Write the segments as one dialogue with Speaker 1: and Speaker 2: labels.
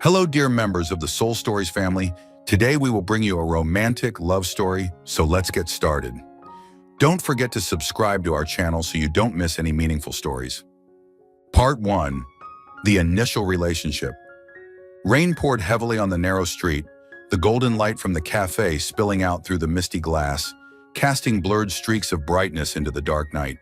Speaker 1: Hello, dear members of the Soul Stories family. Today we will bring you a romantic love story, so let's get started. Don't forget to subscribe to our channel so you don't miss any meaningful stories. Part 1. The Initial Relationship. Rain poured heavily on the narrow street, the golden light from the cafe spilling out through the misty glass, casting blurred streaks of brightness into the dark night.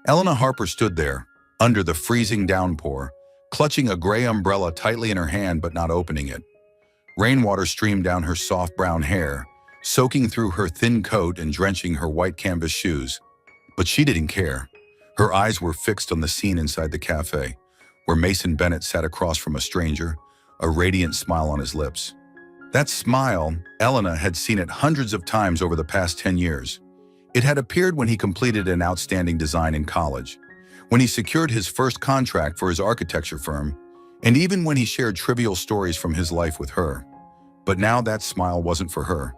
Speaker 1: Elena Harper stood there, under the freezing downpour, clutching a gray umbrella tightly in her hand but not opening it. Rainwater streamed down her soft brown hair, soaking through her thin coat and drenching her white canvas shoes. But she didn't care. Her eyes were fixed on the scene inside the cafe, where Mason Bennett sat across from a stranger, a radiant smile on his lips. That smile, Elena had seen it hundreds of times over the past 10 years. It had appeared when he completed an outstanding design in college, when he secured his first contract for his architecture firm, and even when he shared trivial stories from his life with her. But now that smile wasn't for her.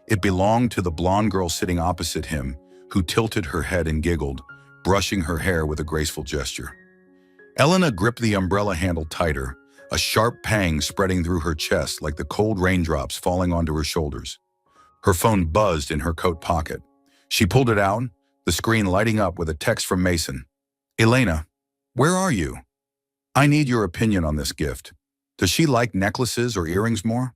Speaker 1: It belonged to the blonde girl sitting opposite him, who tilted her head and giggled, brushing her hair with a graceful gesture. Elena gripped the umbrella handle tighter, a sharp pang spreading through her chest like the cold raindrops falling onto her shoulders. Her phone buzzed in her coat pocket. She pulled it out, the screen lighting up with a text from Mason. "Elena, where are you? I need your opinion on this gift. Does she like necklaces or earrings more?"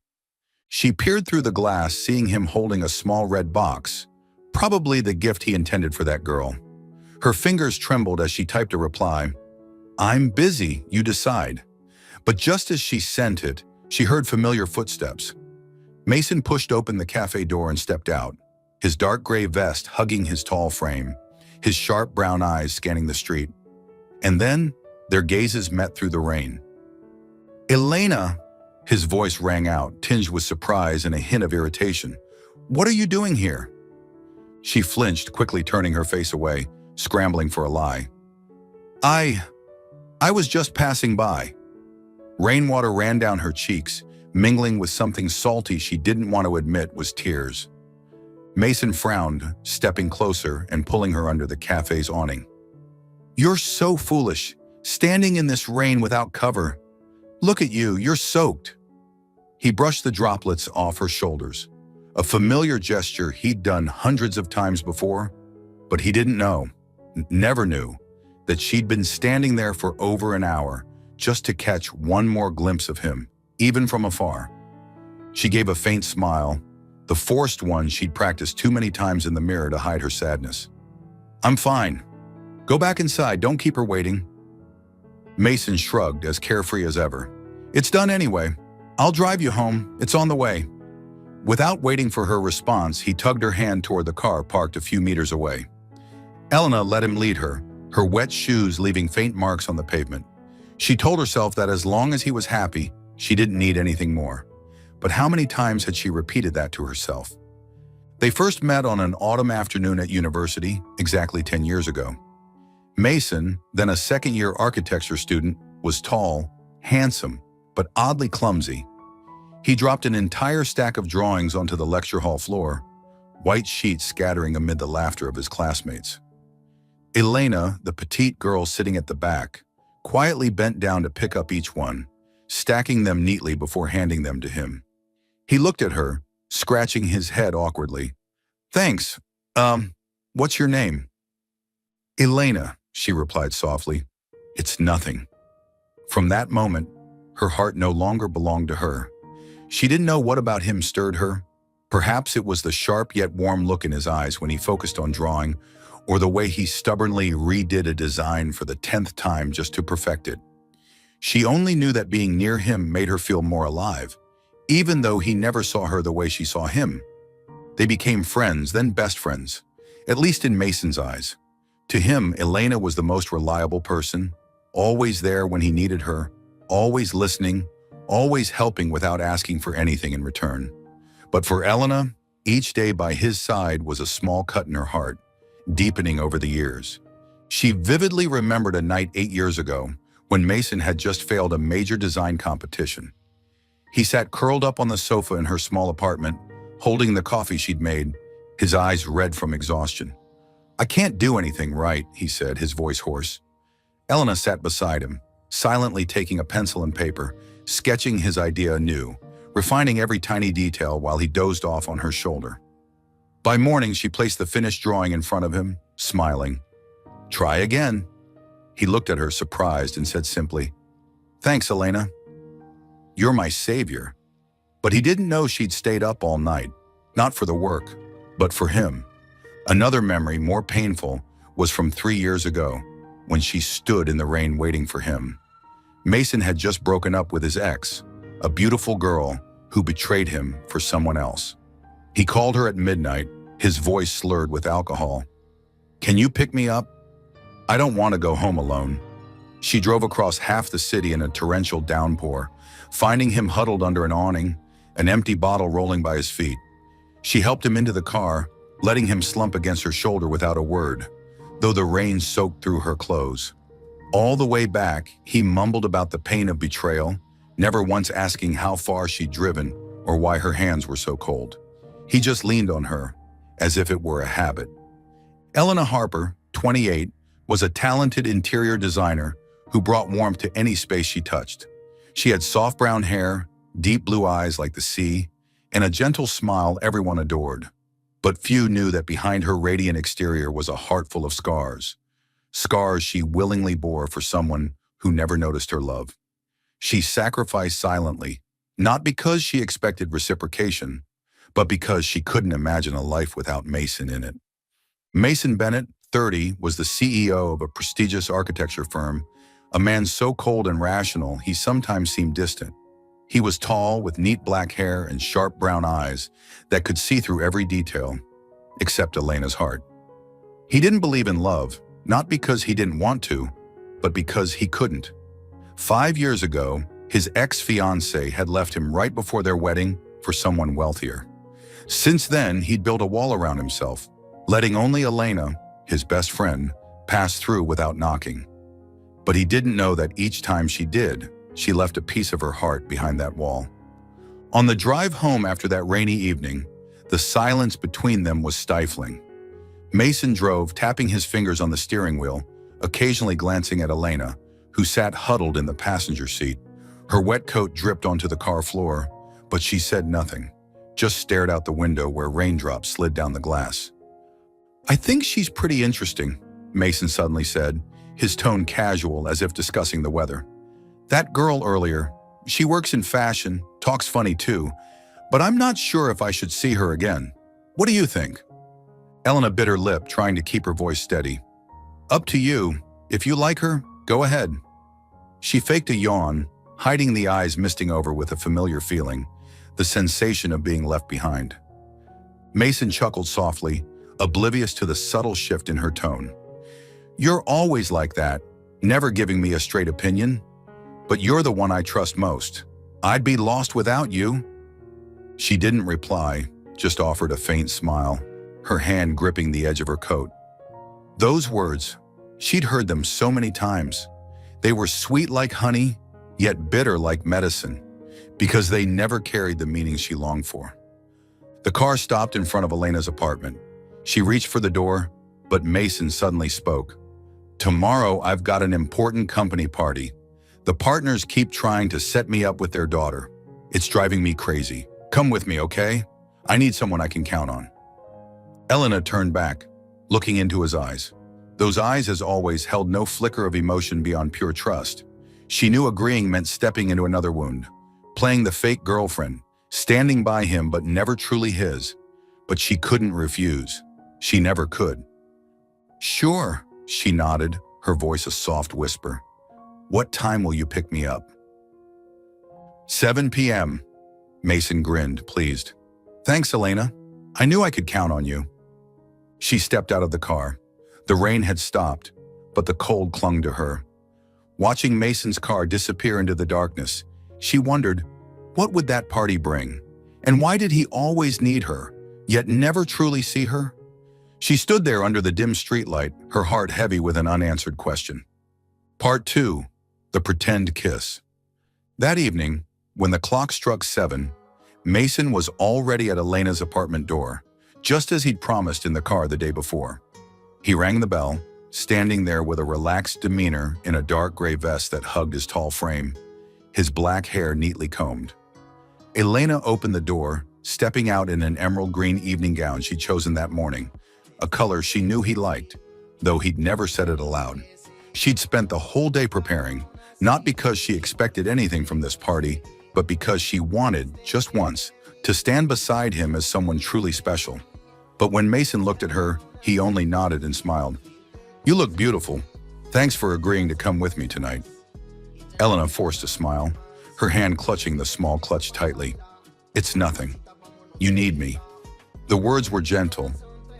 Speaker 1: She peered through the glass, seeing him holding a small red box, probably the gift he intended for that girl. Her fingers trembled as she typed a reply. "I'm busy, you decide." But just as she sent it, she heard familiar footsteps. Mason pushed open the cafe door and stepped out, his dark gray vest hugging his tall frame, his sharp brown eyes scanning the street. And then, their gazes met through the rain. "Elena," his voice rang out, tinged with surprise and a hint of irritation. "What are you doing here?" She flinched, quickly turning her face away, scrambling for a lie. I was just passing by." Rainwater ran down her cheeks, mingling with something salty she didn't want to admit was tears. Mason frowned, stepping closer and pulling her under the cafe's awning. "You're so foolish, standing in this rain without cover. Look at you, you're soaked." He brushed the droplets off her shoulders, a familiar gesture he'd done hundreds of times before, but he didn't know, never knew, that she'd been standing there for over an hour just to catch one more glimpse of him, even from afar. She gave a faint smile, the forced one she'd practiced too many times in the mirror to hide her sadness. "I'm fine. Go back inside, don't keep her waiting." Mason shrugged, as carefree as ever. "It's done anyway. I'll drive you home, it's on the way." Without waiting for her response, he tugged her hand toward the car parked a few meters away. Elena let him lead her, her wet shoes leaving faint marks on the pavement. She told herself that as long as he was happy, she didn't need anything more. But how many times had she repeated that to herself? They first met on an autumn afternoon at university, exactly 10 years ago. Mason, then a second-year architecture student, was tall, handsome, but oddly clumsy. He dropped an entire stack of drawings onto the lecture hall floor, white sheets scattering amid the laughter of his classmates. Elena, the petite girl sitting at the back, quietly bent down to pick up each one, stacking them neatly before handing them to him. He looked at her, scratching his head awkwardly. "Thanks. What's your name?" "Elena," she replied softly. "It's nothing." From that moment, her heart no longer belonged to her. She didn't know what about him stirred her. Perhaps it was the sharp yet warm look in his eyes when he focused on drawing, or the way he stubbornly redid a design for the 10th time just to perfect it. She only knew that being near him made her feel more alive, even though he never saw her the way she saw him. They became friends, then best friends, at least in Mason's eyes. To him, Elena was the most reliable person, always there when he needed her, always listening, always helping without asking for anything in return. But for Elena, each day by his side was a small cut in her heart, deepening over the years. She vividly remembered a night 8 years ago when Mason had just failed a major design competition. He sat curled up on the sofa in her small apartment, holding the coffee she'd made, his eyes red from exhaustion. "I can't do anything right," he said, his voice hoarse. Elena sat beside him, silently taking a pencil and paper, sketching his idea anew, refining every tiny detail while he dozed off on her shoulder. By morning, she placed the finished drawing in front of him, smiling. "Try again." He looked at her, surprised, and said simply, "Thanks, Elena. You're my savior." But he didn't know she'd stayed up all night, not for the work, but for him. Another memory, more painful, was from 3 years ago, when she stood in the rain waiting for him. Mason had just broken up with his ex, a beautiful girl who betrayed him for someone else. He called her at midnight, his voice slurred with alcohol. "Can you pick me up? I don't want to go home alone." She drove across half the city in a torrential downpour, finding him huddled under an awning, an empty bottle rolling by his feet. She helped him into the car, letting him slump against her shoulder without a word, though the rain soaked through her clothes. All the way back, he mumbled about the pain of betrayal, never once asking how far she'd driven or why her hands were so cold. He just leaned on her, as if it were a habit. Elena Harper, 28, was a talented interior designer who brought warmth to any space she touched. She had soft brown hair, deep blue eyes like the sea, and a gentle smile everyone adored. But few knew that behind her radiant exterior was a heart full of scars. Scars she willingly bore for someone who never noticed her love. She sacrificed silently, not because she expected reciprocation, but because she couldn't imagine a life without Mason in it. Mason Bennett, 30, was the CEO of a prestigious architecture firm, a man so cold and rational he sometimes seemed distant. He was tall, with neat black hair and sharp brown eyes that could see through every detail, except Elena's heart. He didn't believe in love, not because he didn't want to, but because he couldn't. 5 years ago, his ex-fiancée had left him right before their wedding for someone wealthier. Since then, he'd built a wall around himself, letting only Elena, his best friend, pass through without knocking. But he didn't know that each time she did, she left a piece of her heart behind that wall. On the drive home after that rainy evening, the silence between them was stifling. Mason drove, tapping his fingers on the steering wheel, occasionally glancing at Elena, who sat huddled in the passenger seat. Her wet coat dripped onto the car floor, but she said nothing, just stared out the window where raindrops slid down the glass. "I think she's pretty interesting," Mason suddenly said, his tone casual as if discussing the weather. "That girl earlier, she works in fashion, talks funny too, but I'm not sure if I should see her again. What do you think?" Elena bit her lip, trying to keep her voice steady. "Up to you. If you like her, go ahead." She faked a yawn, hiding the eyes misting over with a familiar feeling, the sensation of being left behind. Mason chuckled softly, oblivious to the subtle shift in her tone. "You're always like that, never giving me a straight opinion. But you're the one I trust most. I'd be lost without you." She didn't reply, just offered a faint smile, her hand gripping the edge of her coat. Those words, she'd heard them so many times. They were sweet like honey, yet bitter like medicine, because they never carried the meaning she longed for. The car stopped in front of Elena's apartment. She reached for the door, but Mason suddenly spoke. "Tomorrow I've got an important company party. The partners keep trying to set me up with their daughter. It's driving me crazy. Come with me, okay? I need someone I can count on." Elena turned back, looking into his eyes. Those eyes, as always, held no flicker of emotion beyond pure trust. She knew agreeing meant stepping into another wound, playing the fake girlfriend, standing by him but never truly his. But she couldn't refuse. She never could. "Sure," she nodded, her voice a soft whisper. "What time will you pick me up?" 7 p.m. Mason grinned, pleased. "Thanks, Elena. I knew I could count on you." She stepped out of the car. The rain had stopped, but the cold clung to her. Watching Mason's car disappear into the darkness, she wondered, what would that party bring? And why did he always need her, yet never truly see her? She stood there under the dim streetlight, her heart heavy with an unanswered question. Part 2. The Pretend Kiss. That evening, when the clock struck 7, Mason was already at Elena's apartment door, just as he'd promised in the car the day before. He rang the bell, standing there with a relaxed demeanor in a dark gray vest that hugged his tall frame. his black hair neatly combed. Elena opened the door, stepping out in an emerald green evening gown she'd chosen that morning, a color she knew he liked, though he'd never said it aloud. She'd spent the whole day preparing, not because she expected anything from this party, but because she wanted, just once, to stand beside him as someone truly special. But when Mason looked at her, he only nodded and smiled. "You look beautiful. Thanks for agreeing to come with me tonight." Elena forced a smile, her hand clutching the small clutch tightly. "It's nothing. You need me." The words were gentle,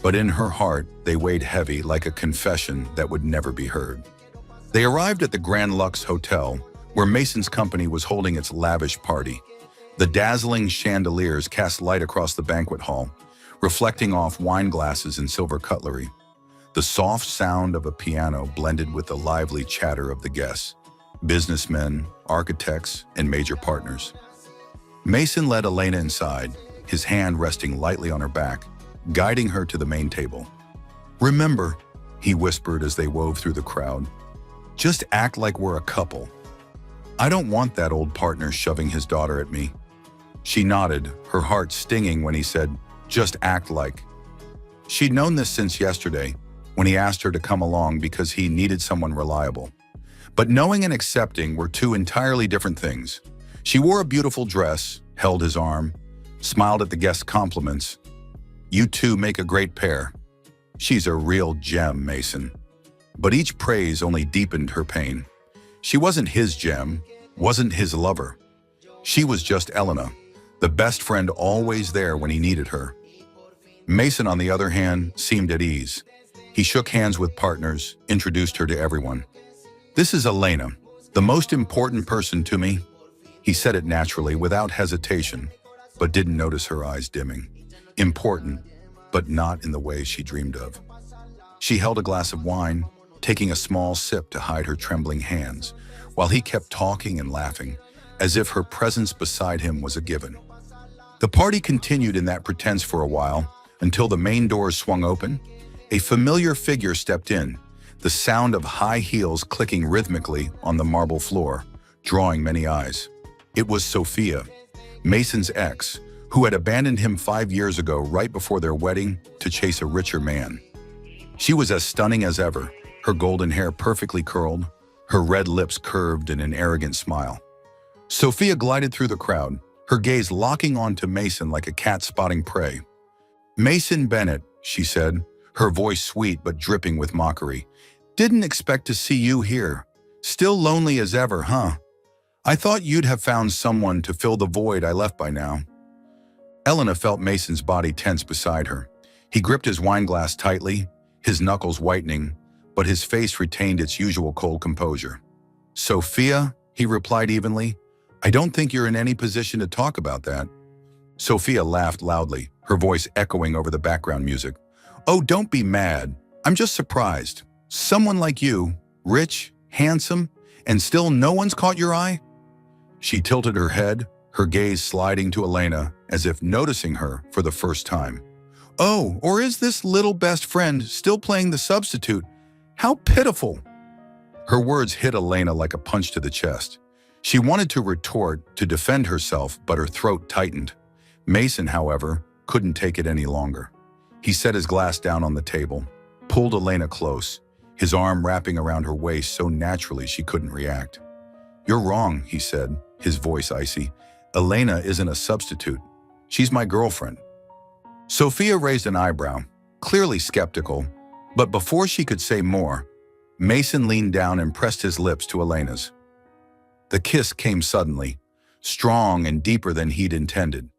Speaker 1: but in her heart they weighed heavy like a confession that would never be heard. They arrived at the Grand Lux Hotel, where Mason's company was holding its lavish party. The dazzling chandeliers cast light across the banquet hall, reflecting off wine glasses and silver cutlery. The soft sound of a piano blended with the lively chatter of the guests, businessmen, architects, and major partners. Mason led Elena inside, his hand resting lightly on her back, guiding her to the main table. "Remember," he whispered as they wove through the crowd, "just act like we're a couple. I don't want that old partner shoving his daughter at me." She nodded, her heart stinging when he said, "Just act like." She'd known this since yesterday, when he asked her to come along because he needed someone reliable. But knowing and accepting were two entirely different things. She wore a beautiful dress, held his arm, smiled at the guests' compliments. "You two make a great pair. She's a real gem, Mason." But each praise only deepened her pain. She wasn't his gem, wasn't his lover. She was just Elena, the best friend always there when he needed her. Mason, on the other hand, seemed at ease. He shook hands with partners, introduced her to everyone. "This is Elena, the most important person to me." He said it naturally, without hesitation, but didn't notice her eyes dimming. Important, but not in the way she dreamed of. She held a glass of wine, taking a small sip to hide her trembling hands, while he kept talking and laughing, as if her presence beside him was a given. The party continued in that pretense for a while, until the main doors swung open. A familiar figure stepped in, the sound of high heels clicking rhythmically on the marble floor, drawing many eyes. It was Sophia, Mason's ex, who had abandoned him 5 years ago right before their wedding to chase a richer man. She was as stunning as ever, her golden hair perfectly curled, her red lips curved in an arrogant smile. Sophia glided through the crowd, her gaze locking onto Mason like a cat spotting prey. "Mason Bennett," she said, her voice sweet but dripping with mockery. "Didn't expect to see you here. Still lonely as ever, huh? I thought you'd have found someone to fill the void I left by now." Elena felt Mason's body tense beside her. He gripped his wine glass tightly, his knuckles whitening, but his face retained its usual cold composure. "Sophia," he replied evenly, "I don't think you're in any position to talk about that." Sophia laughed loudly, her voice echoing over the background music. "Oh, don't be mad. I'm just surprised. Someone like you, rich, handsome, and still no one's caught your eye?" She tilted her head, her gaze sliding to Elena as if noticing her for the first time. "Oh, or is this little best friend still playing the substitute? How pitiful!" Her words hit Elena like a punch to the chest. She wanted to retort, to defend herself, but her throat tightened. Mason, however, couldn't take it any longer. He set his glass down on the table, pulled Elena close, his arm wrapping around her waist so naturally she couldn't react. "You're wrong," he said, his voice icy. "Elena isn't a substitute. She's my girlfriend." Sophia raised an eyebrow, clearly skeptical, but before she could say more, Mason leaned down and pressed his lips to Elena's. The kiss came suddenly, strong and deeper than he'd intended.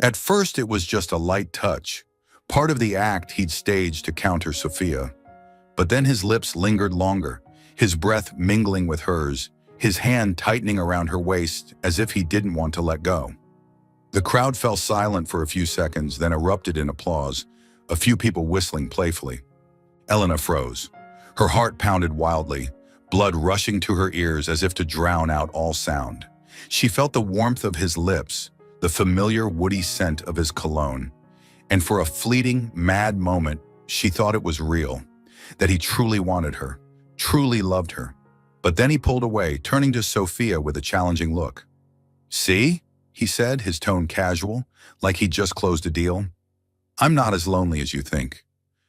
Speaker 1: At first it was just a light touch, part of the act he'd staged to counter Sophia. But then his lips lingered longer, his breath mingling with hers, his hand tightening around her waist as if he didn't want to let go. The crowd fell silent for a few seconds, then erupted in applause, a few people whistling playfully. Elena froze. Her heart pounded wildly, blood rushing to her ears as if to drown out all sound. She felt the warmth of his lips, the familiar woody scent of his cologne, and for a fleeting, mad moment, she thought it was real, that he truly wanted her, truly loved her. But then he pulled away, turning to Sophia with a challenging look. "See?" he said, his tone casual, like he'd just closed a deal. "I'm not as lonely as you think."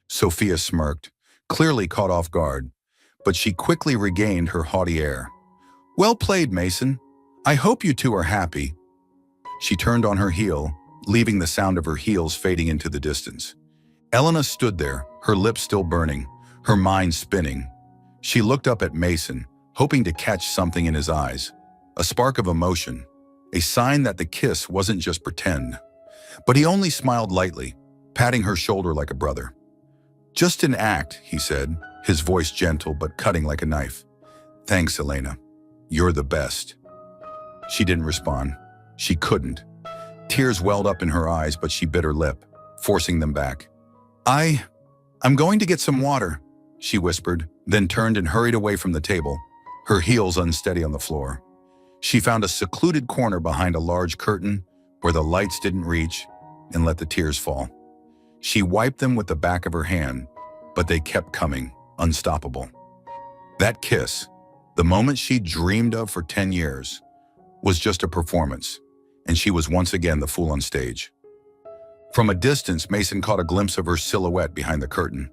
Speaker 1: Sophia smirked, clearly caught off guard, but she quickly regained her haughty air. "Well played, Mason. I hope you two are happy." She turned on her heel, leaving the sound of her heels fading into the distance. Elena stood there, her lips still burning, her mind spinning. She looked up at Mason, hoping to catch something in his eyes, a spark of emotion, a sign that the kiss wasn't just pretend. But he only smiled lightly, patting her shoulder like a brother. "Just an act," he said, his voice gentle but cutting like a knife. "Thanks, Elena. You're the best." She didn't respond. She couldn't. Tears welled up in her eyes, but she bit her lip, forcing them back. I'm going to get some water," she whispered, then turned and hurried away from the table, her heels unsteady on the floor. She found a secluded corner behind a large curtain where the lights didn't reach and let the tears fall. She wiped them with the back of her hand, but they kept coming, unstoppable. That kiss, the moment she dreamed of for 10 years, was just a performance, and she was once again the fool on stage. From a distance, Mason caught a glimpse of her silhouette behind the curtain.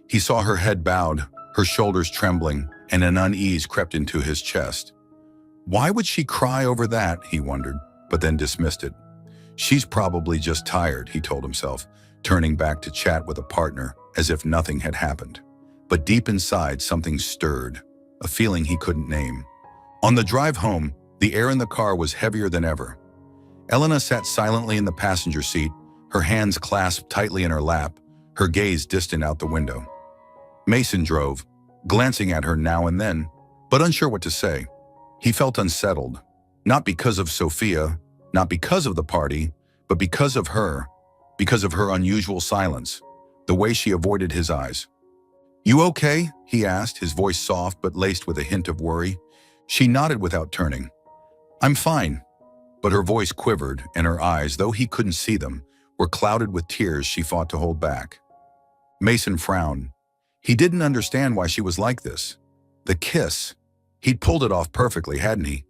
Speaker 1: He saw her head bowed, her shoulders trembling, and an unease crept into his chest. Why would she cry over that, he wondered, but then dismissed it. She's probably just tired, he told himself, turning back to chat with a partner as if nothing had happened. But deep inside, something stirred, a feeling he couldn't name. On the drive home, the air in the car was heavier than ever. Elena sat silently in the passenger seat, her hands clasped tightly in her lap, her gaze distant out the window. Mason drove, glancing at her now and then, but unsure what to say. He felt unsettled, not because of Sophia, not because of the party, but because of her unusual silence, the way she avoided his eyes. "You okay?" he asked, his voice soft but laced with a hint of worry. She nodded without turning. "I'm fine." But her voice quivered, and her eyes, though he couldn't see them, were clouded with tears she fought to hold back. Mason frowned. He didn't understand why she was like this. The kiss. He'd pulled it off perfectly, hadn't he?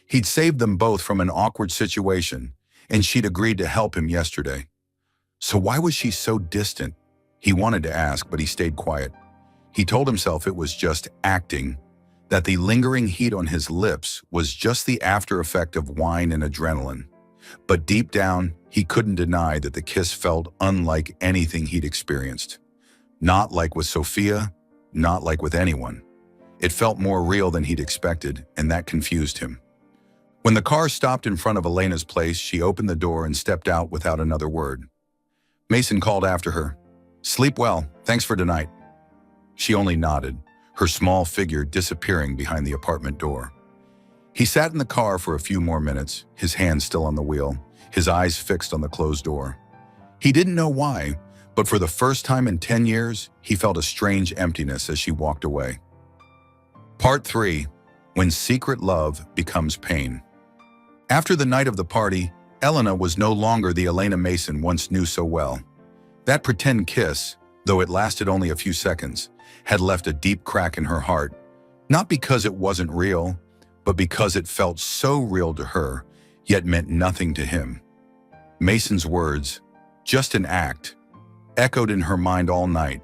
Speaker 1: He'd saved them both from an awkward situation, and she'd agreed to help him yesterday. So why was she so distant? He wanted to ask, but he stayed quiet. He told himself it was just acting, that the lingering heat on his lips was just the after effect of wine and adrenaline. But deep down, he couldn't deny that the kiss felt unlike anything he'd experienced. Not like with Sophia, not like with anyone. It felt more real than he'd expected, and that confused him. When the car stopped in front of Elena's place, she opened the door and stepped out without another word. Mason called after her, "Sleep well, thanks for tonight." She only nodded, her small figure disappearing behind the apartment door. He sat in the car for a few more minutes, his hands still on the wheel, his eyes fixed on the closed door. He didn't know why, but for the first time in 10 years, he felt a strange emptiness as she walked away. Part 3. When secret love becomes pain. After the night of the party, Elena was no longer the Elena Mason once knew so well. That pretend kiss, though it lasted only a few seconds, had left a deep crack in her heart, not because it wasn't real, but because it felt so real to her, yet meant nothing to him. Mason's words, "just an act," echoed in her mind all night,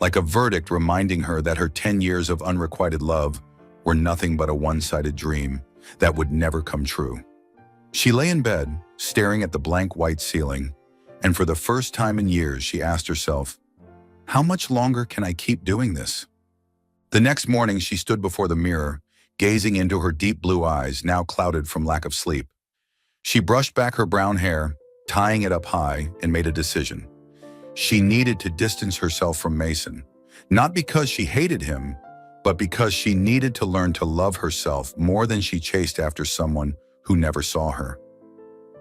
Speaker 1: like a verdict reminding her that her 10 years of unrequited love were nothing but a one-sided dream that would never come true. She lay in bed, staring at the blank white ceiling, and for the first time in years she asked herself, how much longer can I keep doing this? The next morning she stood before the mirror, gazing into her deep blue eyes, now clouded from lack of sleep. She brushed back her brown hair, tying it up high, and made a decision. She needed to distance herself from Mason, not because she hated him, but because she needed to learn to love herself more than she chased after someone who never saw her.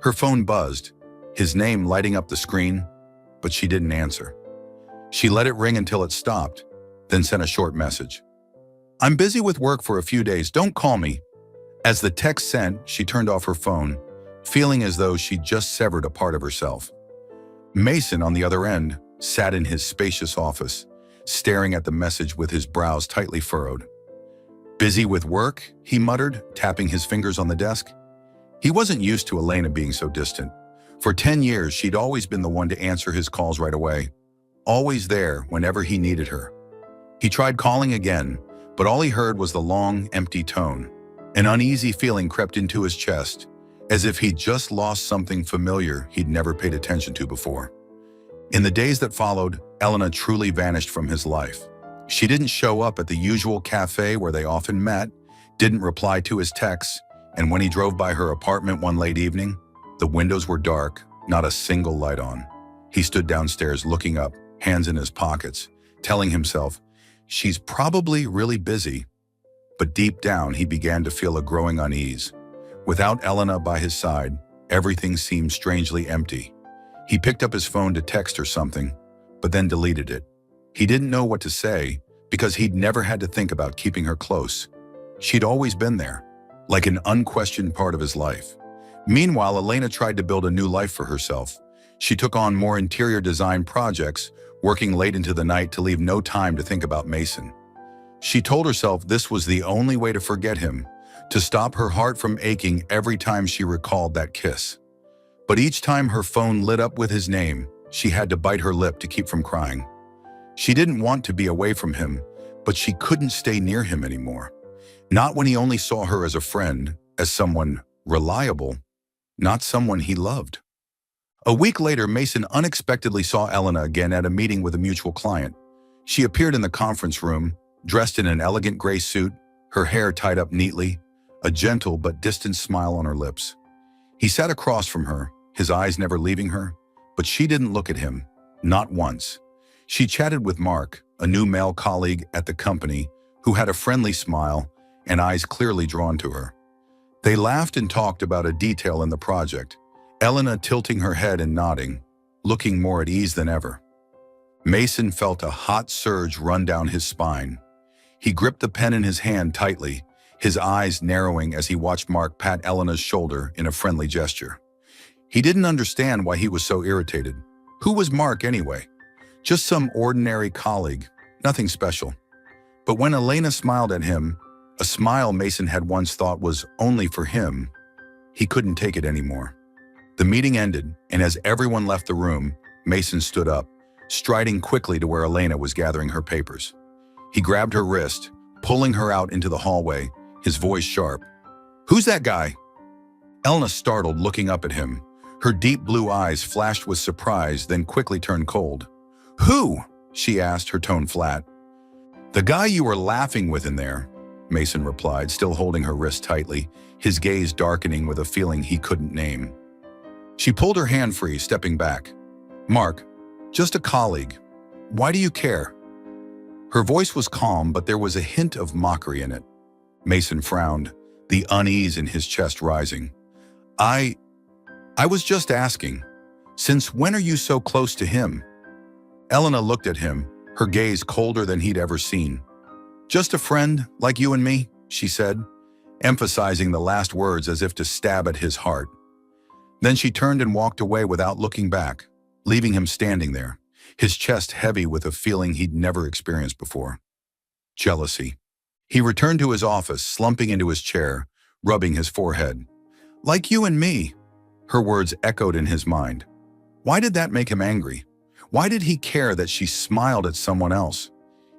Speaker 1: Her phone buzzed, his name lighting up the screen, but she didn't answer. She let it ring until it stopped, then sent a short message. "I'm busy with work for a few days, don't call me." As the text sent, she turned off her phone, feeling as though she'd just severed a part of herself. Mason, on the other end, sat in his spacious office, staring at the message with his brows tightly furrowed. Busy with work, he muttered, tapping his fingers on the desk. He wasn't used to Elena being so distant. For 10 years, she'd always been the one to answer his calls right away, always there whenever he needed her. He tried calling again, but all he heard was the long, empty tone. An uneasy feeling crept into his chest, as if he'd just lost something familiar he'd never paid attention to before. In the days that followed, Elena truly vanished from his life. She didn't show up at the usual cafe where they often met, didn't reply to his texts, and when he drove by her apartment one late evening, the windows were dark, not a single light on. He stood downstairs looking up, hands in his pockets, telling himself, she's probably really busy. But deep down, he began to feel a growing unease. Without Elena by his side, everything seemed strangely empty. He picked up his phone to text her something, but then deleted it. He didn't know what to say because he'd never had to think about keeping her close. She'd always been there, like an unquestioned part of his life. Meanwhile, Elena tried to build a new life for herself. She took on more interior design projects, working late into the night to leave no time to think about Mason. She told herself this was the only way to forget him, to stop her heart from aching every time she recalled that kiss. But each time her phone lit up with his name, she had to bite her lip to keep from crying. She didn't want to be away from him, but she couldn't stay near him anymore. Not when he only saw her as a friend, as someone reliable, not someone he loved. A week later, Mason unexpectedly saw Elena again at a meeting with a mutual client. She appeared in the conference room, dressed in an elegant gray suit, her hair tied up neatly, a gentle but distant smile on her lips. He sat across from her, his eyes never leaving her, but she didn't look at him, not once. She chatted with Mark, a new male colleague at the company, who had a friendly smile and eyes clearly drawn to her. They laughed and talked about a detail in the project, Elena tilting her head and nodding, looking more at ease than ever. Mason felt a hot surge run down his spine. He gripped the pen in his hand tightly, his eyes narrowing as he watched Mark pat Elena's shoulder in a friendly gesture. He didn't understand why he was so irritated. Who was Mark anyway? Just some ordinary colleague, nothing special. But when Elena smiled at him, a smile Mason had once thought was only for him, he couldn't take it anymore. The meeting ended, and as everyone left the room, Mason stood up, striding quickly to where Elena was gathering her papers. He grabbed her wrist, pulling her out into the hallway, his voice sharp. "Who's that guy?" Elena startled, looking up at him. Her deep blue eyes flashed with surprise, then quickly turned cold. "Who?" she asked, her tone flat. "The guy you were laughing with in there," Mason replied, still holding her wrist tightly, his gaze darkening with a feeling he couldn't name. She pulled her hand free, stepping back. "Mark, just a colleague. Why do you care?" Her voice was calm, but there was a hint of mockery in it. Mason frowned, the unease in his chest rising. I was just asking. Since when are you so close to him?" Elena looked at him, her gaze colder than he'd ever seen. "Just a friend, like you and me," she said, emphasizing the last words as if to stab at his heart. Then she turned and walked away without looking back, leaving him standing there, his chest heavy with a feeling he'd never experienced before. Jealousy. He returned to his office, slumping into his chair, rubbing his forehead. "Like you and me," her words echoed in his mind. Why did that make him angry? Why did he care that she smiled at someone else?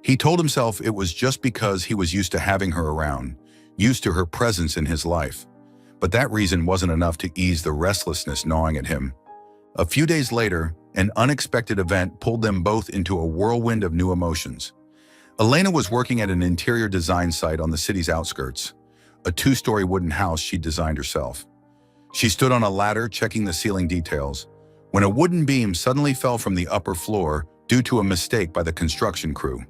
Speaker 1: He told himself it was just because he was used to having her around, used to her presence in his life. But that reason wasn't enough to ease the restlessness gnawing at him. A few days later, an unexpected event pulled them both into a whirlwind of new emotions. Elena was working at an interior design site on the city's outskirts, a 2-story wooden house she'd designed herself. She stood on a ladder checking the ceiling details, when a wooden beam suddenly fell from the upper floor due to a mistake by the construction crew.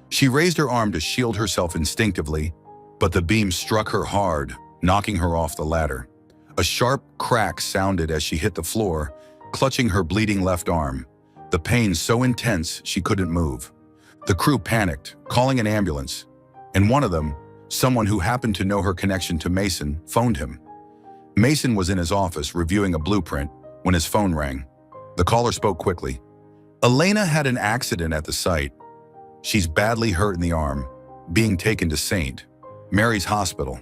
Speaker 1: She raised her arm to shield herself instinctively, but the beam struck her hard, knocking her off the ladder. A sharp crack sounded as she hit the floor, clutching her bleeding left arm, the pain so intense she couldn't move. The crew panicked, calling an ambulance, and one of them, someone who happened to know her connection to Mason, phoned him. Mason was in his office reviewing a blueprint when his phone rang. The caller spoke quickly. "Elena had an accident at the site. She's badly hurt in the arm, being taken to St. Mary's hospital.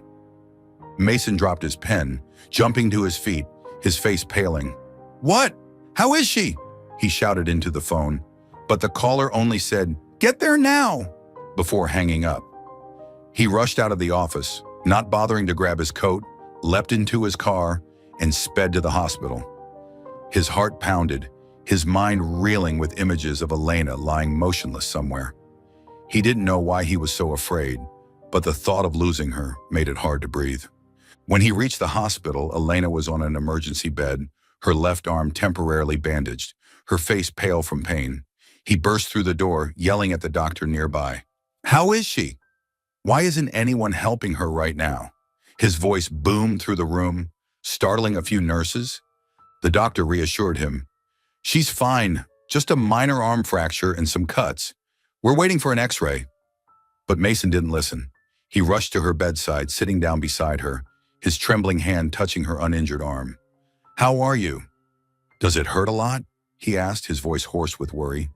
Speaker 1: Mason dropped his pen, jumping to his feet, his face paling. What? How is she? He shouted into the phone, but the caller only said, "Get there now," before hanging up. He rushed out of the office, not bothering to grab his coat, leapt into his car, and sped to the hospital. His heart pounded, his mind reeling with images of Elena lying motionless somewhere. He didn't know why he was so afraid, but the thought of losing her made it hard to breathe. When he reached the hospital, Elena was on an emergency bed, her left arm temporarily bandaged, her face pale from pain. He burst through the door, yelling at the doctor nearby. "How is she? Why isn't anyone helping her right now?" His voice boomed through the room, startling a few nurses. The doctor reassured him. "She's fine, just a minor arm fracture and some cuts. We're waiting for an x-ray." But Mason didn't listen. He rushed to her bedside, sitting down beside her, his trembling hand touching her uninjured arm. "How are you? Does it hurt a lot?" he asked, his voice hoarse with worry.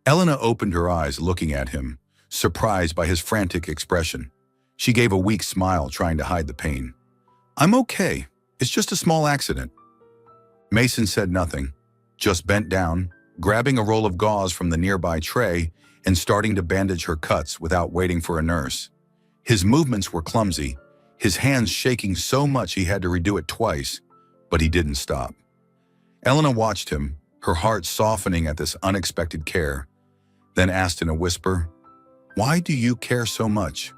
Speaker 1: Elena opened her eyes, looking at him, surprised by his frantic expression. She gave a weak smile, trying to hide the pain. "I'm okay. It's just a small accident." Mason said nothing, just bent down, grabbing a roll of gauze from the nearby tray and starting to bandage her cuts without waiting for a nurse. His movements were clumsy, his hands shaking so much he had to redo it twice, but he didn't stop. Elena watched him, her heart softening at this unexpected care, then asked in a whisper, "Why do you care so much?"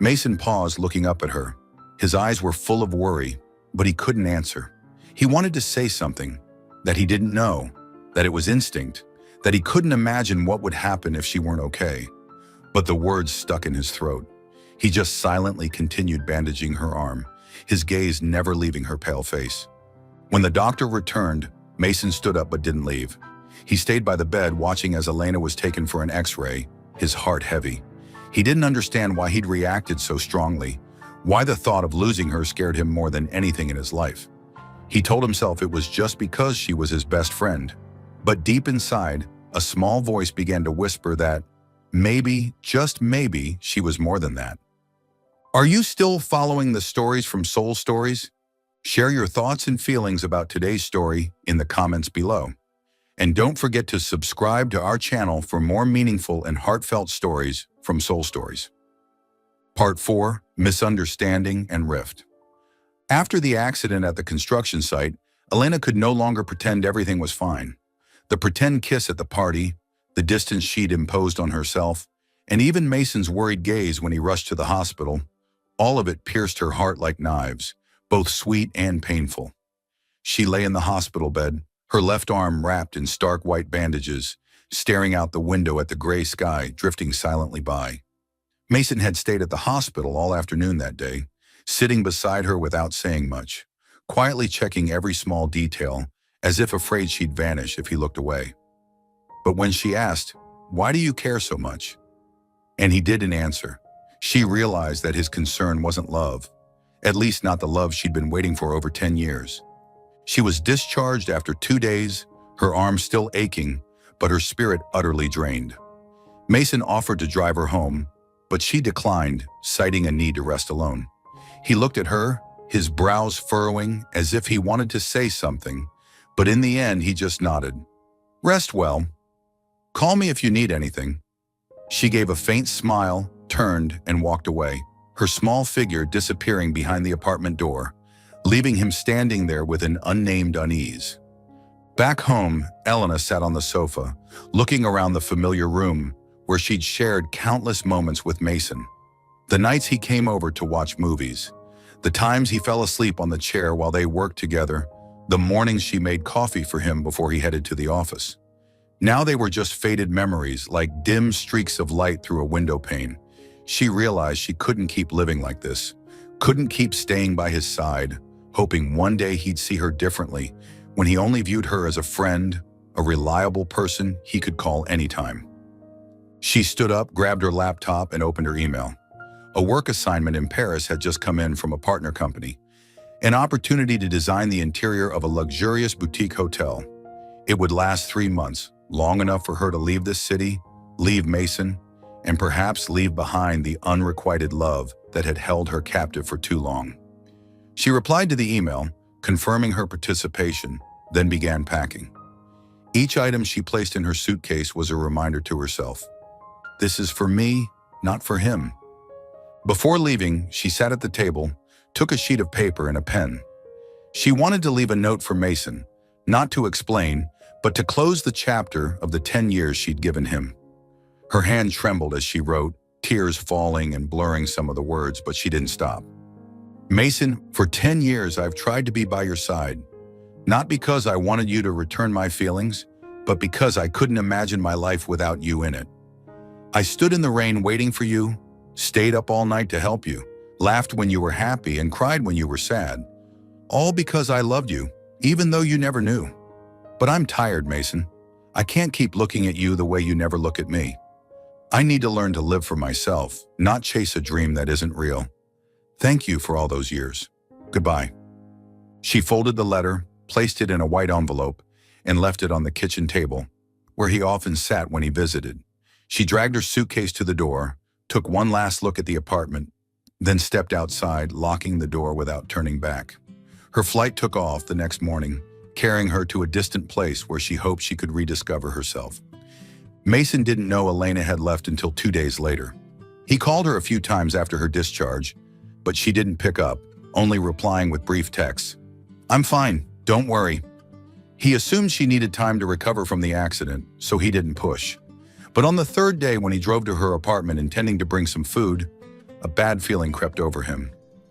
Speaker 1: Mason paused, looking up at her. His eyes were full of worry, but he couldn't answer. He wanted to say something, that he didn't know, that it was instinct, that he couldn't imagine what would happen if she weren't okay. But the words stuck in his throat. He just silently continued bandaging her arm, his gaze never leaving her pale face. When the doctor returned, Mason stood up but didn't leave. He stayed by the bed, watching as Elena was taken for an x-ray, his heart heavy. He didn't understand why he'd reacted so strongly, why the thought of losing her scared him more than anything in his life. He told himself it was just because she was his best friend. But deep inside, a small voice began to whisper that maybe, just maybe, she was more than that. Are you still following the stories from Soul Stories? Share your thoughts and feelings about today's story in the comments below. And don't forget to subscribe to our channel for more meaningful and heartfelt stories from Soul Stories. Part 4, Misunderstanding and Rift. After the accident at the construction site, Elena could no longer pretend everything was fine. The pretend kiss at the party, the distance she'd imposed on herself, and even Mason's worried gaze when he rushed to the hospital, all of it pierced her heart like knives, both sweet and painful. She lay in the hospital bed, her left arm wrapped in stark white bandages, staring out the window at the gray sky drifting silently by. Mason had stayed at the hospital all afternoon that day, sitting beside her without saying much, quietly checking every small detail, as if afraid she'd vanish if he looked away. But when she asked, "Why do you care so much?" and he didn't answer, she realized that his concern wasn't love, at least not the love she'd been waiting for over 10 years. She was discharged after 2 days, her arm still aching, but her spirit utterly drained. Mason offered to drive her home, but she declined, citing a need to rest alone. He looked at her, his brows furrowing as if he wanted to say something, but in the end he just nodded. "Rest well. Call me if you need anything." She gave a faint smile, turned, and walked away, her small figure disappearing behind the apartment door, leaving him standing there with an unnamed unease. Back home, Elena sat on the sofa, looking around the familiar room where she'd shared countless moments with Mason. The nights he came over to watch movies, the times he fell asleep on the chair while they worked together, the mornings she made coffee for him before he headed to the office. Now they were just faded memories, like dim streaks of light through a window pane. She realized she couldn't keep living like this, couldn't keep staying by his side, hoping one day he'd see her differently, when he only viewed her as a friend, a reliable person he could call anytime. She stood up, grabbed her laptop, and opened her email. A work assignment in Paris had just come in from a partner company, an opportunity to design the interior of a luxurious boutique hotel. It would last 3 months, long enough for her to leave this city, leave Mason, and perhaps leave behind the unrequited love that had held her captive for too long. She replied to the email, confirming her participation, then began packing. Each item she placed in her suitcase was a reminder to herself. This is for me, not for him. Before leaving, she sat at the table, took a sheet of paper and a pen. She wanted to leave a note for Mason, not to explain, but to close the chapter of the 10 years she'd given him. Her hand trembled as she wrote, tears falling and blurring some of the words, but she didn't stop. Mason, for 10 years I've tried to be by your side. Not because I wanted you to return my feelings, but because I couldn't imagine my life without you in it. I stood in the rain waiting for you, stayed up all night to help you, laughed when you were happy and cried when you were sad. All because I loved you, even though you never knew. But I'm tired, Mason. I can't keep looking at you the way you never look at me. I need to learn to live for myself, not chase a dream that isn't real. Thank you for all those years. Goodbye. She folded the letter, placed it in a white envelope, and left it on the kitchen table, where he often sat when he visited. She dragged her suitcase to the door, took one last look at the apartment, then stepped outside, locking the door without turning back. Her flight took off the next morning, carrying her to a distant place where she hoped she could rediscover herself. Mason didn't know Elena had left until 2 days later. He called her a few times after her discharge, but she didn't pick up, only replying with brief texts. I'm fine, don't worry. He assumed she needed time to recover from the accident, so he didn't push. But on the third day when he drove to her apartment intending to bring some food, a bad feeling crept over him.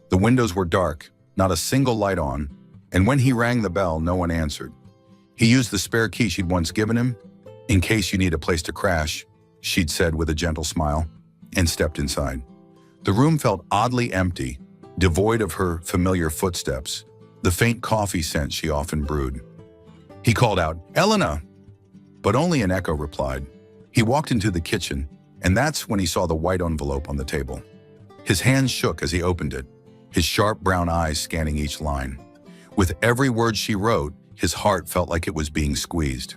Speaker 1: The windows were dark, not a single light on, and when he rang the bell, no one answered. He used the spare key she'd once given him. In case you need a place to crash, she'd said with a gentle smile, and stepped inside. The room felt oddly empty, devoid of her familiar footsteps, the faint coffee scent she often brewed. He called out, Elena! But only an echo replied. He walked into the kitchen, and that's when he saw the white envelope on the table. His hands shook as he opened it, his sharp brown eyes scanning each line. With every word she wrote, his heart felt like it was being squeezed.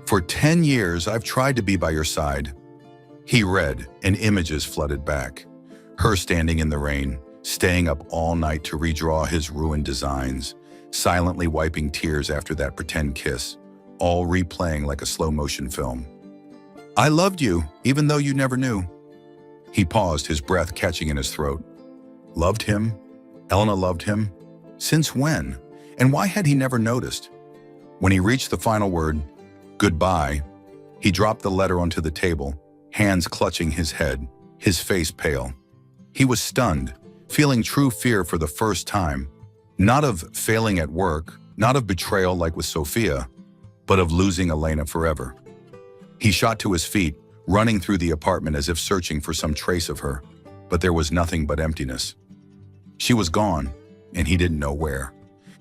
Speaker 1: For 10 years, I've tried to be by your side. He read, and images flooded back. Her standing in the rain, staying up all night to redraw his ruined designs, silently wiping tears after that pretend kiss, all replaying like a slow-motion film. I loved you, even though you never knew. He paused, his breath catching in his throat. Loved him? Elena loved him? Since when? And why had he never noticed? When he reached the final word, goodbye, he dropped the letter onto the table, hands clutching his head, his face pale. He was stunned, feeling true fear for the first time, not of failing at work, not of betrayal like with Sophia, but of losing Elena forever. He shot to his feet, running through the apartment as if searching for some trace of her, but there was nothing but emptiness. She was gone, and he didn't know where.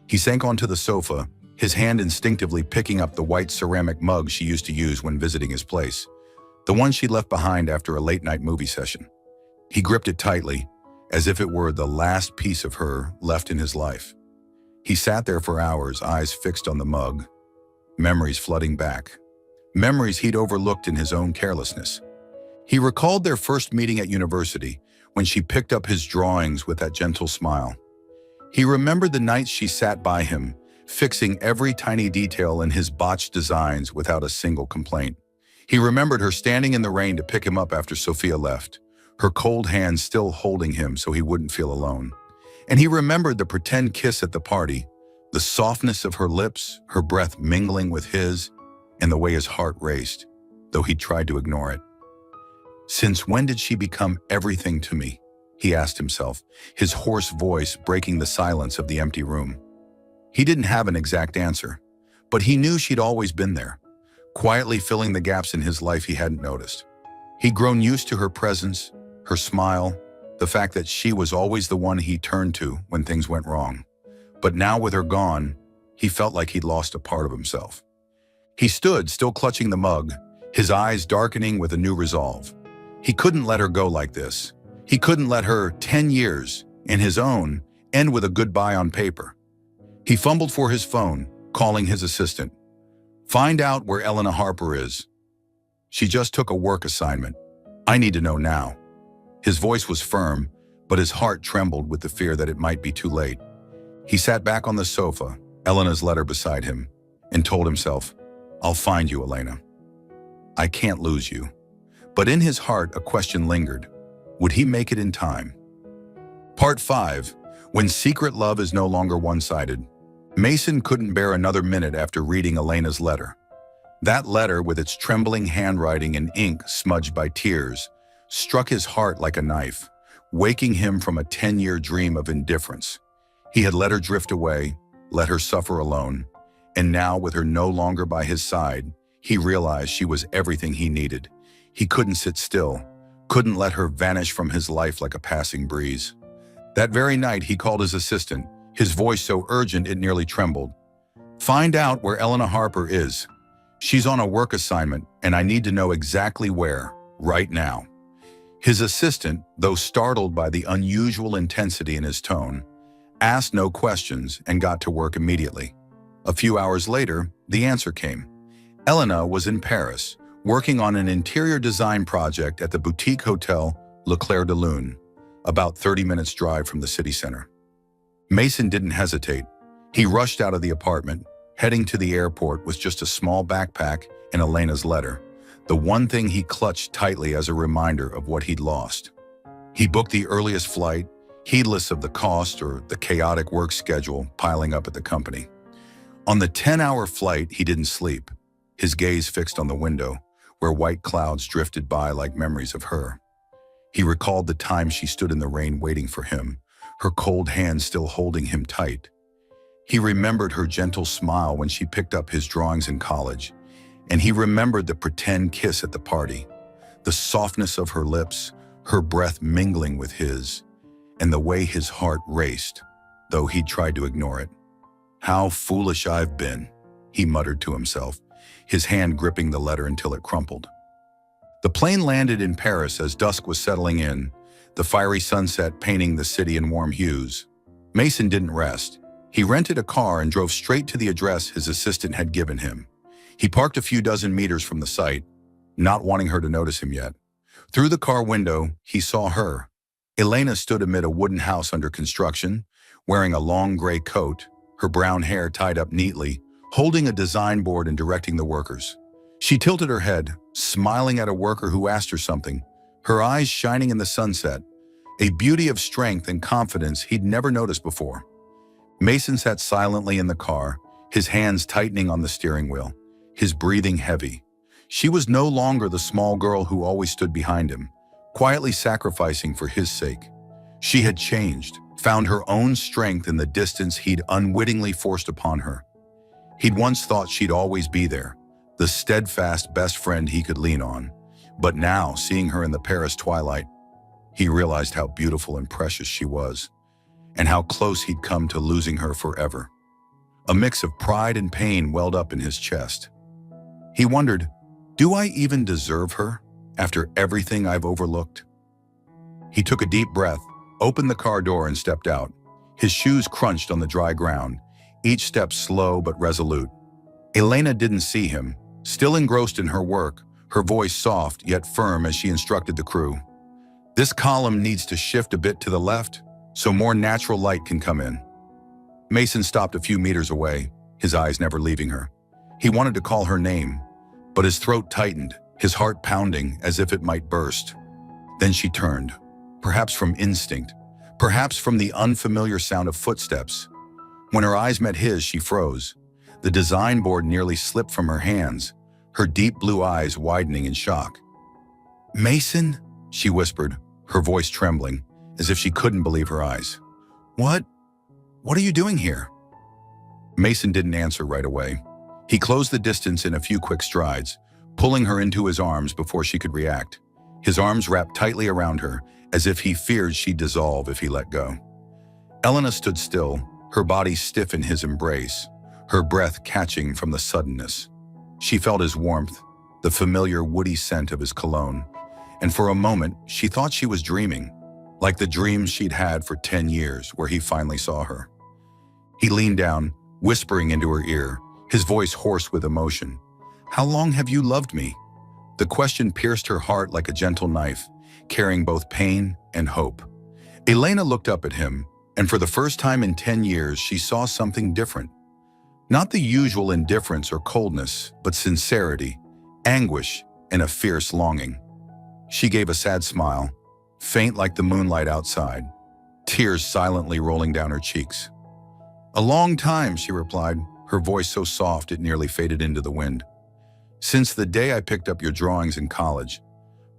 Speaker 1: He sank onto the sofa, his hand instinctively picking up the white ceramic mug she used to use when visiting his place, the one she'd left behind after a late-night movie session. He gripped it tightly, as if it were the last piece of her left in his life. He sat there for hours, eyes fixed on the mug, memories flooding back. Memories he'd overlooked in his own carelessness. He recalled their first meeting at university, when she picked up his drawings with that gentle smile. He remembered the nights she sat by him, fixing every tiny detail in his botched designs without a single complaint. He remembered her standing in the rain to pick him up after Sophia left, her cold hands still holding him so he wouldn't feel alone. And he remembered the pretend kiss at the party, the softness of her lips, her breath mingling with his, and the way his heart raced, though he tried to ignore it. Since when did she become everything to me? He asked himself, his hoarse voice breaking the silence of the empty room. He didn't have an exact answer, but he knew she'd always been there, quietly filling the gaps in his life he hadn't noticed. He'd grown used to her presence, her smile, the fact that she was always the one he turned to when things went wrong. But now with her gone, he felt like he'd lost a part of himself. He stood, still clutching the mug, his eyes darkening with a new resolve. He couldn't let her go like this. He couldn't let her 10 years, and his own, end with a goodbye on paper. He fumbled for his phone, calling his assistant. Find out where Elena Harper is. She just took a work assignment. I need to know now. His voice was firm, but his heart trembled with the fear that it might be too late. He sat back on the sofa, Elena's letter beside him, and told himself, "I'll find you, Elena. I can't lose you." But in his heart, a question lingered. Would he make it in time? Part 5. When secret love is no longer one-sided. Mason couldn't bear another minute after reading Elena's letter. That letter, with its trembling handwriting and ink smudged by tears, struck his heart like a knife, waking him from a 10-year dream of indifference. He had let her drift away, let her suffer alone, and now, with her no longer by his side, he realized she was everything he needed. He couldn't sit still, couldn't let her vanish from his life like a passing breeze. That very night, he called his assistant, his voice so urgent it nearly trembled. "Find out where Elena Harper is. She's on a work assignment, and I need to know exactly where, right now." His assistant, though startled by the unusual intensity in his tone, asked no questions and got to work immediately. A few hours later, the answer came. Elena was in Paris, working on an interior design project at the boutique hotel Le Clair de Lune, about 30 minutes drive from the city center. Mason didn't hesitate. He rushed out of the apartment, heading to the airport with just a small backpack and Elena's letter, the one thing he clutched tightly as a reminder of what he'd lost. He booked the earliest flight, heedless of the cost or the chaotic work schedule piling up at the company. On the 10-hour flight, he didn't sleep, his gaze fixed on the window, where white clouds drifted by like memories of her. He recalled the time she stood in the rain waiting for him, her cold hand still holding him tight. He remembered her gentle smile when she picked up his drawings in college, and he remembered the pretend kiss at the party, the softness of her lips, her breath mingling with his, and the way his heart raced, though he tried to ignore it. "How foolish I've been," he muttered to himself, his hand gripping the letter until it crumpled. The plane landed in Paris as dusk was settling in, the fiery sunset painting the city in warm hues. Mason didn't rest. He rented a car and drove straight to the address his assistant had given him. He parked a few dozen meters from the site, not wanting her to notice him yet. Through the car window, he saw her. Elena stood amid a wooden house under construction, wearing a long gray coat, her brown hair tied up neatly, holding a design board and directing the workers. She tilted her head, smiling at a worker who asked her something, her eyes shining in the sunset, a beauty of strength and confidence he'd never noticed before. Mason sat silently in the car, his hands tightening on the steering wheel, his breathing heavy. She was no longer the small girl who always stood behind him, quietly sacrificing for his sake. She had changed, found her own strength in the distance he'd unwittingly forced upon her. He'd once thought she'd always be there, the steadfast best friend he could lean on. But now, seeing her in the Paris twilight, he realized how beautiful and precious she was, and how close he'd come to losing her forever. A mix of pride and pain welled up in his chest. He wondered, do I even deserve her after everything I've overlooked? He took a deep breath, opened the car door and stepped out. His shoes crunched on the dry ground, each step slow but resolute. Elena didn't see him, still engrossed in her work, her voice soft yet firm as she instructed the crew. "This column needs to shift a bit to the left so more natural light can come in." Mason stopped a few meters away, his eyes never leaving her. He wanted to call her name, but his throat tightened, his heart pounding as if it might burst. Then she turned, perhaps from instinct, perhaps from the unfamiliar sound of footsteps. When her eyes met his, she froze. The design board nearly slipped from her hands, her deep blue eyes widening in shock. "Mason?" she whispered, her voice trembling, as if she couldn't believe her eyes. What are you doing here?" Mason didn't answer right away. He closed the distance in a few quick strides, pulling her into his arms before she could react. His arms wrapped tightly around her, as if he feared she'd dissolve if he let go. Elena stood still, her body stiff in his embrace, her breath catching from the suddenness. She felt his warmth, the familiar woody scent of his cologne, and for a moment she thought she was dreaming, like the dreams she'd had for 10 years where he finally saw her. He leaned down, whispering into her ear, his voice hoarse with emotion. "How long have you loved me?" The question pierced her heart like a gentle knife, carrying both pain and hope. Elena looked up at him, and for the first time in 10 years, she saw something different. Not the usual indifference or coldness, but sincerity, anguish, and a fierce longing. She gave a sad smile, faint like the moonlight outside, tears silently rolling down her cheeks. "A long time," she replied, her voice so soft it nearly faded into the wind. "Since the day I picked up your drawings in college.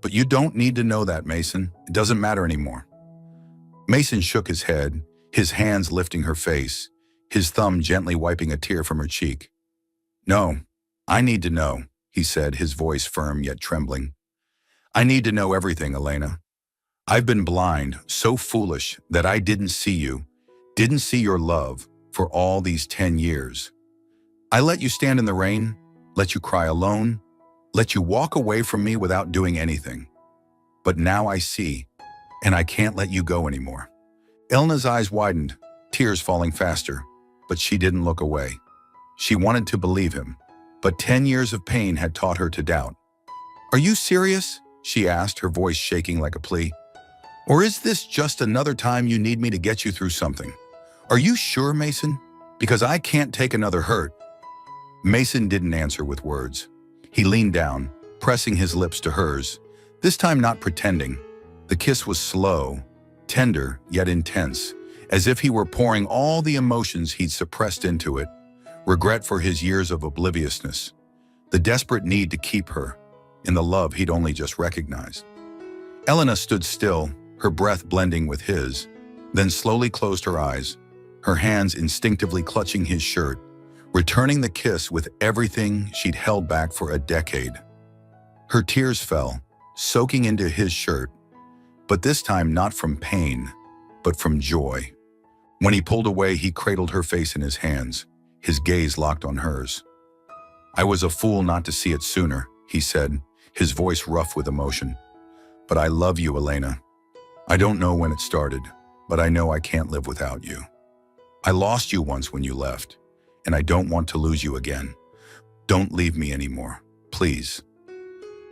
Speaker 1: But you don't need to know that, Mason. It doesn't matter anymore." Mason shook his head, his hands lifting her face, his thumb gently wiping a tear from her cheek. "No, I need to know," he said, his voice firm yet trembling. "I need to know everything, Elena. I've been blind, so foolish that I didn't see you, didn't see your love for all these 10 years. I let you stand in the rain, let you cry alone, let you walk away from me without doing anything. But now I see, and I can't let you go anymore." Elena's eyes widened, tears falling faster, but she didn't look away. She wanted to believe him, but 10 years of pain had taught her to doubt. "Are you serious?" she asked, her voice shaking like a plea. "Or is this just another time you need me to get you through something? Are you sure, Mason? Because I can't take another hurt." Mason didn't answer with words. He leaned down, pressing his lips to hers, this time not pretending. The kiss was slow, tender, yet intense, as if he were pouring all the emotions he'd suppressed into it, regret for his years of obliviousness, the desperate need to keep her, in the love he'd only just recognized. Elena stood still, her breath blending with his, then slowly closed her eyes, her hands instinctively clutching his shirt, returning the kiss with everything she'd held back for a decade. Her tears fell, soaking into his shirt, but this time not from pain, but from joy. When he pulled away, he cradled her face in his hands, his gaze locked on hers. "I was a fool not to see it sooner," he said, his voice rough with emotion. "But I love you, Elena. I don't know when it started, but I know I can't live without you. I lost you once when you left, and I don't want to lose you again. Don't leave me anymore, please."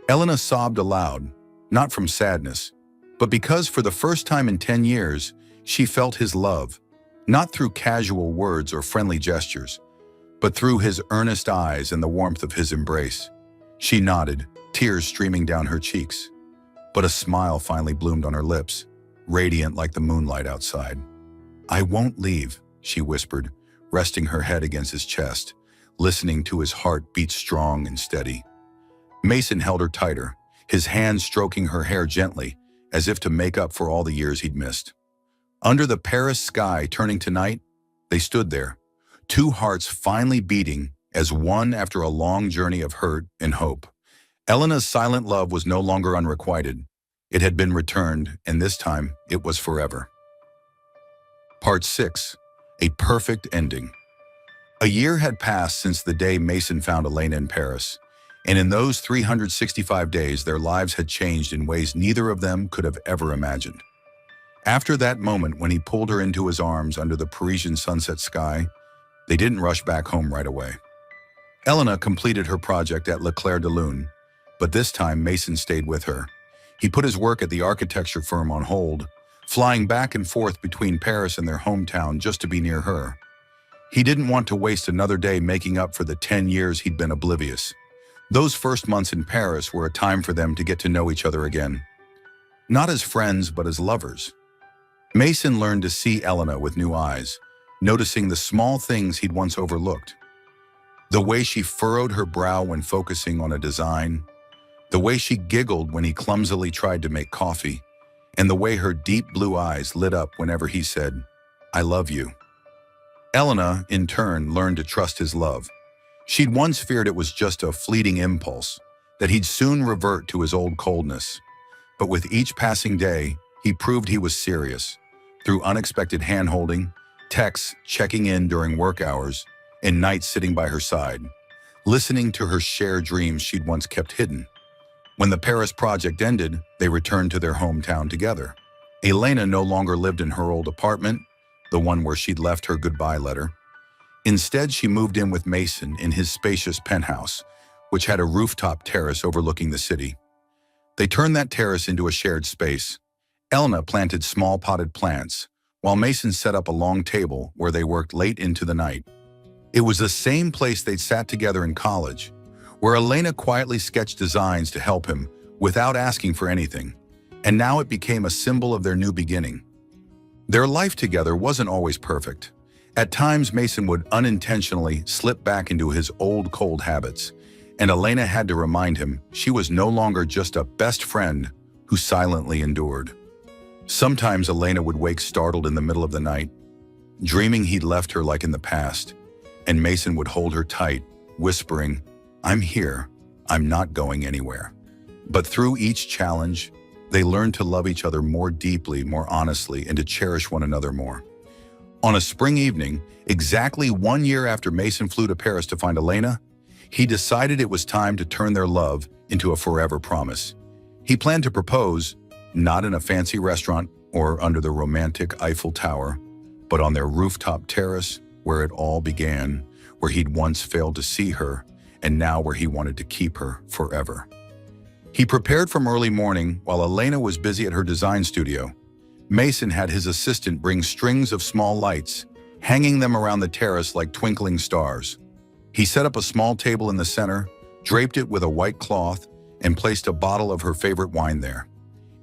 Speaker 1: Elena sobbed aloud, not from sadness, but because for the first time in 10 years, she felt his love, not through casual words or friendly gestures, but through his earnest eyes and the warmth of his embrace. She nodded, tears streaming down her cheeks, but a smile finally bloomed on her lips, radiant like the moonlight outside. "I won't leave," she whispered, resting her head against his chest, listening to his heart beat strong and steady. Mason held her tighter, his hands stroking her hair gently, as if to make up for all the years he'd missed. Under the Paris sky turning to night, they stood there, two hearts finally beating as one after a long journey of hurt and hope. Elena's silent love was no longer unrequited. It had been returned, and this time it was forever. Part 6. A perfect ending. A year had passed since the day Mason found Elena in Paris, and in those 365 days their lives had changed in ways neither of them could have ever imagined. After that moment when he pulled her into his arms under the Parisian sunset sky, they didn't rush back home right away. Elena completed her project at Le Clair de Lune, but this time Mason stayed with her. He put his work at the architecture firm on hold, flying back and forth between Paris and their hometown just to be near her. He didn't want to waste another day making up for the 10 years he'd been oblivious. Those first months in Paris were a time for them to get to know each other again. Not as friends, but as lovers. Mason learned to see Elena with new eyes, noticing the small things he'd once overlooked. The way she furrowed her brow when focusing on a design, the way she giggled when he clumsily tried to make coffee, and the way her deep blue eyes lit up whenever he said, "I love you." Elena, in turn, learned to trust his love. She'd once feared it was just a fleeting impulse, that he'd soon revert to his old coldness. But with each passing day, he proved he was serious, through unexpected hand-holding, texts checking in during work hours, and nights sitting by her side, listening to her share dreams she'd once kept hidden. When the Paris project ended, they returned to their hometown together. Elena no longer lived in her old apartment, the one where she'd left her goodbye letter. Instead, she moved in with Mason in his spacious penthouse, which had a rooftop terrace overlooking the city. They turned that terrace into a shared space, Elena planted small potted plants, while Mason set up a long table where they worked late into the night. It was the same place they'd sat together in college, where Elena quietly sketched designs to help him without asking for anything, and now it became a symbol of their new beginning. Their life together wasn't always perfect. At times, Mason would unintentionally slip back into his old cold habits, and Elena had to remind him she was no longer just a best friend who silently endured. Sometimes Elena would wake startled in the middle of the night, dreaming he'd left her like in the past, and Mason would hold her tight, whispering, "I'm here, I'm not going anywhere." But through each challenge, they learned to love each other more deeply, more honestly, and to cherish one another more. On a spring evening, exactly 1 year after Mason flew to Paris to find Elena, he decided it was time to turn their love into a forever promise. He planned to propose, not in a fancy restaurant or under the romantic Eiffel Tower, but on their rooftop terrace where it all began, where he'd once failed to see her, and now where he wanted to keep her forever. He prepared from early morning while Elena was busy at her design studio. Mason had his assistant bring strings of small lights, hanging them around the terrace like twinkling stars. He set up a small table in the center, draped it with a white cloth, and placed a bottle of her favorite wine there.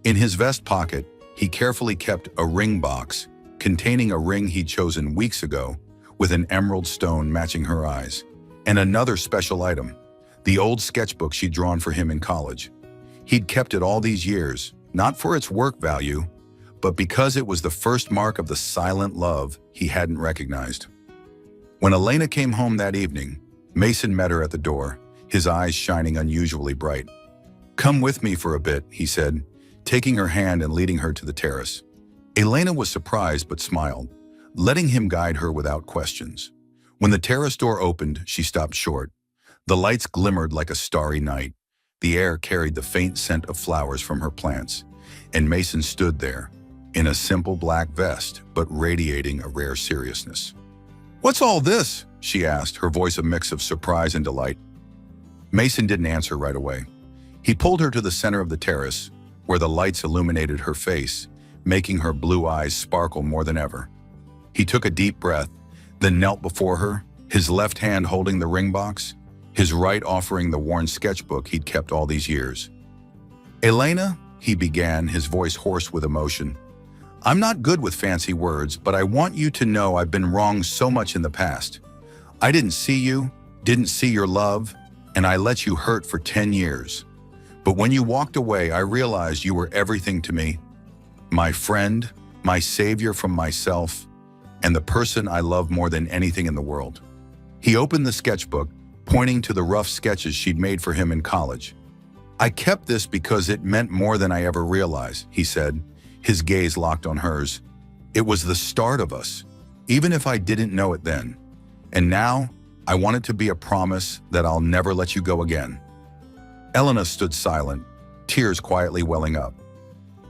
Speaker 1: In his vest pocket, he carefully kept a ring box containing a ring he'd chosen weeks ago with an emerald stone matching her eyes, and another special item, the old sketchbook she'd drawn for him in college. He'd kept it all these years, not for its work value, but because it was the first mark of the silent love he hadn't recognized. When Elena came home that evening, Mason met her at the door, his eyes shining unusually bright. "Come with me for a bit," he said, taking her hand and leading her to the terrace. Elena was surprised but smiled, letting him guide her without questions. When the terrace door opened, she stopped short. The lights glimmered like a starry night. The air carried the faint scent of flowers from her plants, and Mason stood there, in a simple black vest, but radiating a rare seriousness. "What's all this?" she asked, her voice a mix of surprise and delight. Mason didn't answer right away. He pulled her to the center of the terrace, where the lights illuminated her face, making her blue eyes sparkle more than ever. He took a deep breath, then knelt before her, his left hand holding the ring box, his right offering the worn sketchbook he'd kept all these years. "Elena," he began, his voice hoarse with emotion, "I'm not good with fancy words, but I want you to know I've been wrong so much in the past. I didn't see you, didn't see your love, and I let you hurt for 10 years. But when you walked away, I realized you were everything to me. My friend, my savior from myself, and the person I love more than anything in the world." He opened the sketchbook, pointing to the rough sketches she'd made for him in college. "I kept this because it meant more than I ever realized," he said, his gaze locked on hers. "It was the start of us, even if I didn't know it then. And now, I want it to be a promise that I'll never let you go again." Elena stood silent, tears quietly welling up.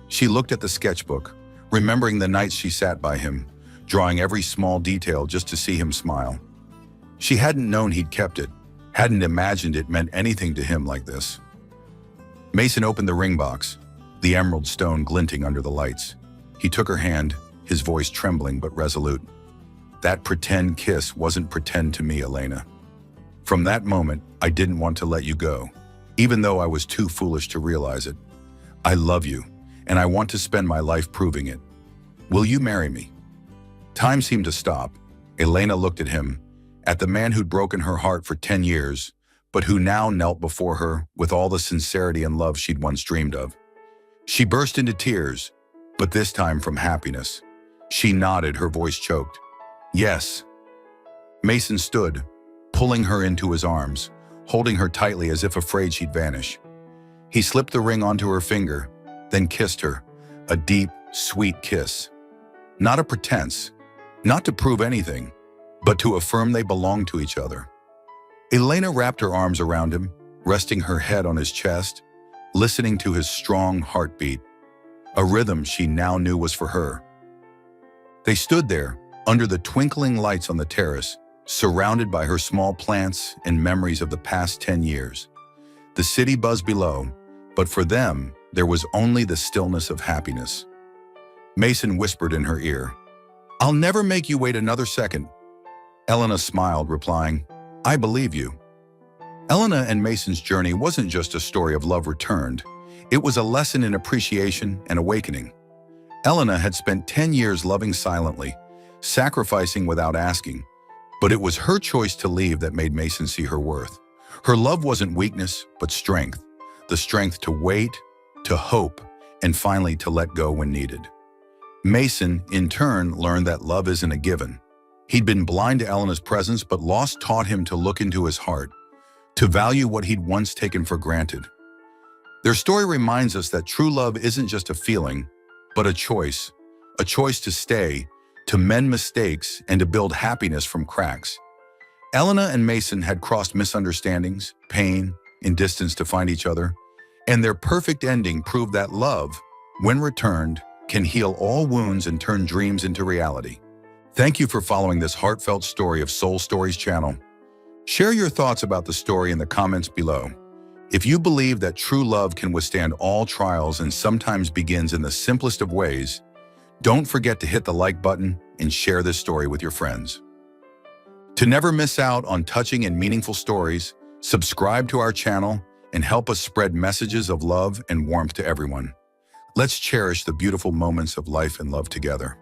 Speaker 1: She looked at the sketchbook, remembering the nights she sat by him, drawing every small detail just to see him smile. She hadn't known he'd kept it, hadn't imagined it meant anything to him like this. Mason opened the ring box, the emerald stone glinting under the lights. He took her hand, his voice trembling but resolute. "That pretend kiss wasn't pretend to me, Elena. From that moment, I didn't want to let you go, even though I was too foolish to realize it. I love you, and I want to spend my life proving it. Will you marry me?" Time seemed to stop. Elena looked at him, at the man who'd broken her heart for 10 years, but who now knelt before her with all the sincerity and love she'd once dreamed of. She burst into tears, but this time from happiness. She nodded, her voice choked. "Yes." Mason stood, pulling her into his arms, holding her tightly as if afraid she'd vanish. He slipped the ring onto her finger, then kissed her, a deep, sweet kiss. Not a pretense, not to prove anything, but to affirm they belonged to each other. Elena wrapped her arms around him, resting her head on his chest, listening to his strong heartbeat, a rhythm she now knew was for her. They stood there, under the twinkling lights on the terrace, surrounded by her small plants and memories of the past 10 years. The city buzzed below, but for them, there was only the stillness of happiness. Mason whispered in her ear. "I'll never make you wait another second." Elena smiled, replying, "I believe you." Elena and Mason's journey wasn't just a story of love returned. It was a lesson in appreciation and awakening. Elena had spent 10 years loving silently, sacrificing without asking, but it was her choice to leave that made Mason see her worth. Her love wasn't weakness, but strength. The strength to wait, to hope, and finally to let go when needed. Mason, in turn, learned that love isn't a given. He'd been blind to Elena's presence, but loss taught him to look into his heart, to value what he'd once taken for granted. Their story reminds us that true love isn't just a feeling, but a choice to stay, to mend mistakes, and to build happiness from cracks. Elena and Mason had crossed misunderstandings, pain, and distance to find each other, and their perfect ending proved that love, when returned, can heal all wounds and turn dreams into reality. Thank you for following this heartfelt story of Soul Stories channel. Share your thoughts about the story in the comments below. If you believe that true love can withstand all trials and sometimes begins in the simplest of ways, don't forget to hit the like button and share this story with your friends. To never miss out on touching and meaningful stories, subscribe to our channel and help us spread messages of love and warmth to everyone. Let's cherish the beautiful moments of life and love together.